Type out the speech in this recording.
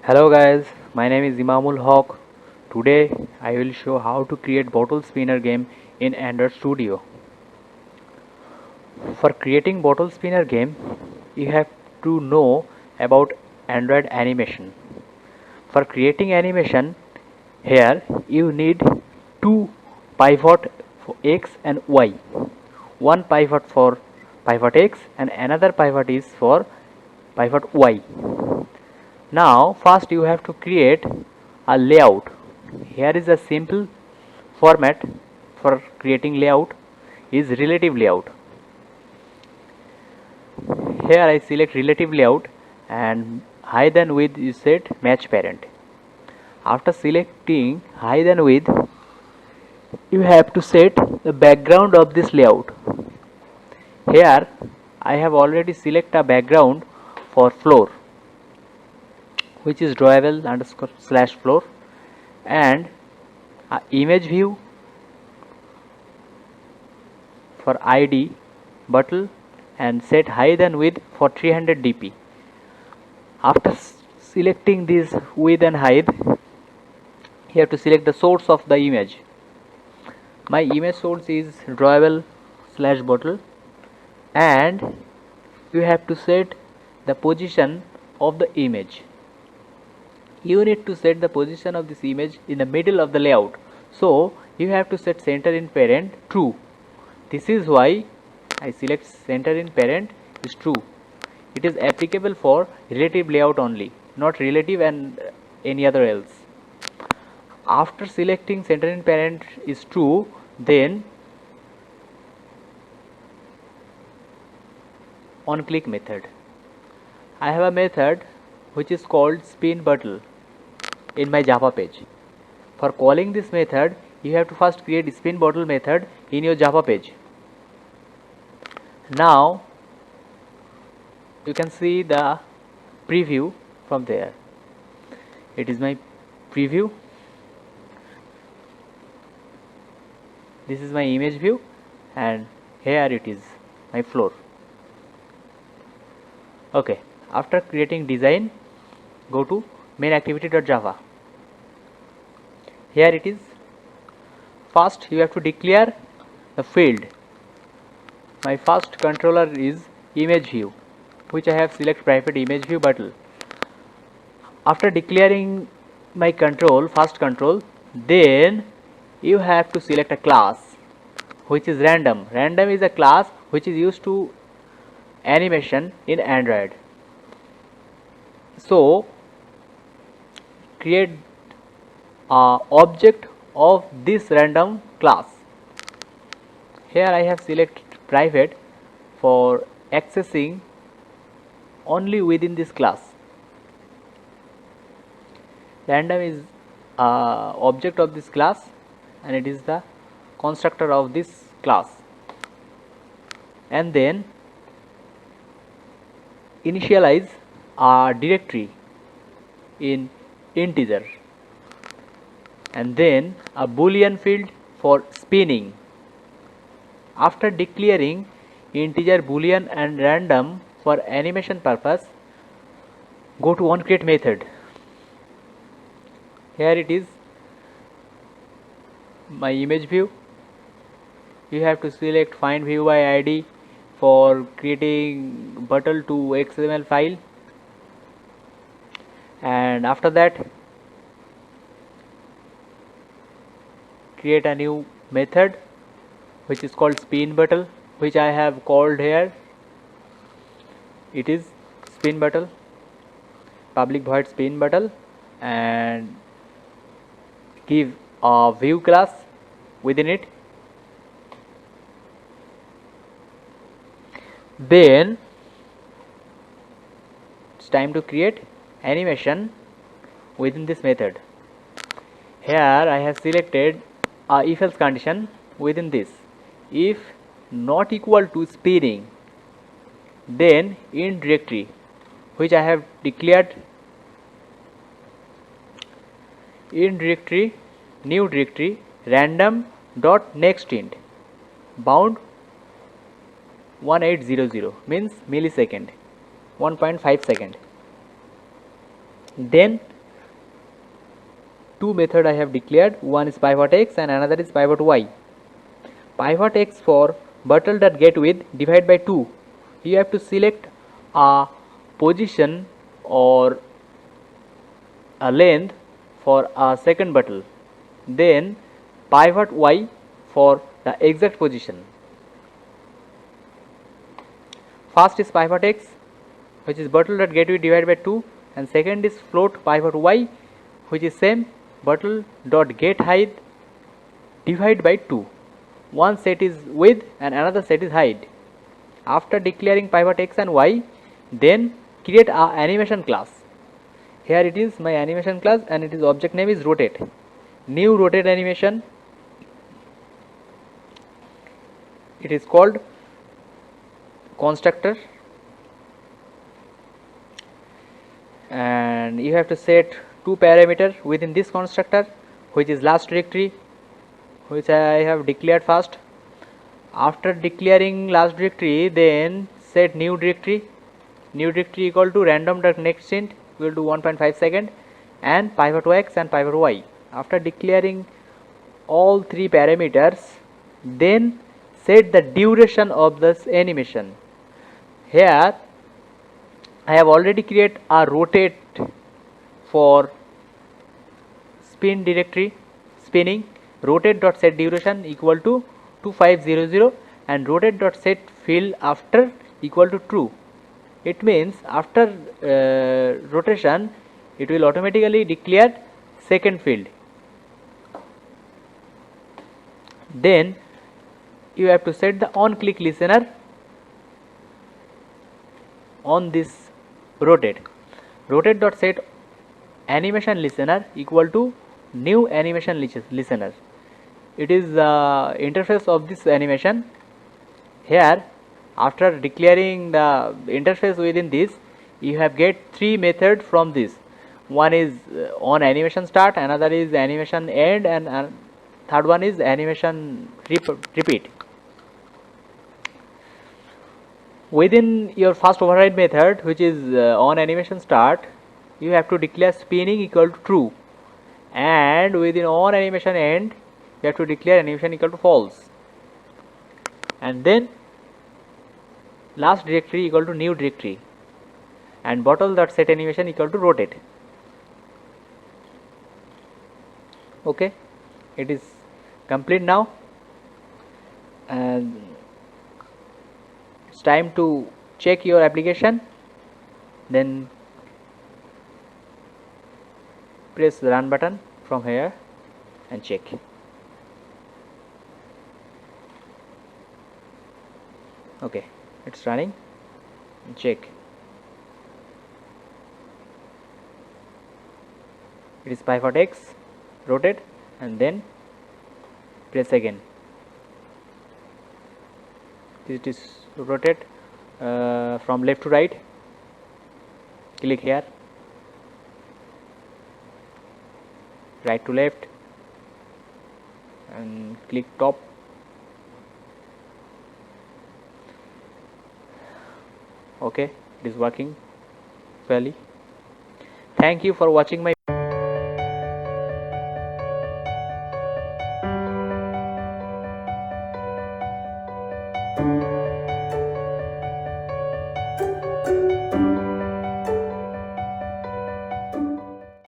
Hello guys, my name is Imamul Haq. Today I will show how to create bottle spinner game in Android Studio. For creating bottle spinner game, you have to know about Android animation. For creating animation, here you need two pivot for X and Y. One pivot for pivot X and another pivot is for pivot Y. Now first you have to create a layout. Here is a simple format for creating layout is relative layout. Here I select relative layout and height and width is set match parent. After selecting height and width, you have to set the background of this layout. Here I have already select a background for floor, which is drawable underscore slash floor, and a image view for ID bottle and set height and width for 300 dp. After selecting this width and height, you have to select the source of the image. My image source is drawable slash bottle, and you have to set the position of the image. You need to set the position of this image in the middle of the layout, so you have to set center in parent true. This is why I select center in parent is true. It is applicable for relative layout only, not relative and any other else. After selecting center in parent is true, then on click method. I have a method which is called spin bottle in my Java page. For calling this method, you have to first create spin bottle method in your Java page. Now you can see the preview from there. It is my preview. This is my image view, and here it is my floor. Okay, after creating design, go to main activity.java. Here it is. First you have to declare the field. My first controller is image view, which I have select private image view bottle. After declaring my control, first control, then you have to select a class which is random. Random is a class which is used to animation in Android. So create a object of this random class. Here I have selected private for accessing only within this class. Random is object of this class, and it is the constructor of this class. And then initialize a directory in integer, and then a boolean field for spinning. After declaring integer, boolean and random for animation purpose, go to onCreate method. Here it is my image view. You have to select find view by ID for creating bottle to XML file, and after that create a new method which is called spin bottle, which I have called here. It is spin bottle, public void spin bottle, and give a view class within it. Then it's time to create animation within this method. Here I have selected a if else condition within this. If not equal to spinning, then in directory which I have declared in directory new directory random dot next int bound 1800 means millisecond 1.5 second. Then two methods I have declared. One is pivot x and another is pivot y. Pivot x for buttle.getWidth divide by 2. You have to select a position or a length for a second buttle. Then pivot y for the exact position. First is pivot x, which is buttle.getWidth divided by 2, and second is float pivot y, which is same buttle.getHeight divided by 2. One set is width and another set is height. After declaring pivot x and y, then create a animation class. Here it is my animation class, and its object name is rotate. New rotate animation. It is called constructor, and you have to set two parameters within this constructor, which is last directory, which I have declared first. After declaring last directory, then set new directory. New directory equal to random.nextInt equal to 1.5 second, and pivot x and pivot y. After declaring all three parameters, then set the duration of this animation. Here I have already created a rotate for spin directory, spinning. Rotate.set duration equal to 2500 and rotate.set field after equal to true. It means after rotation it will automatically declare second field. Then you have to set the on click listener on this rotate. Rotate.set animation listener equal to new animation listener. It is the interface of this animation. Here after declaring the interface within this, you have get three methods from this. One is on animation start, another is animation end, and third one is animation repeat. Within your first override method, which is on animation start, you have to declare spinning equal to true, and within on animation end you have to declare animation equal to false, and then last directory equal to new directory, and bottle.set animation equal to rotate. Okay, it is complete now, and it's time to check your application. Then press the run button from here and check. Okay, it's running. Check. It is pivot x, rotate, and then press again. It is rotate from left to right. Click here, right to left, and click top. Okay, it is working fairly. Thank you for watching my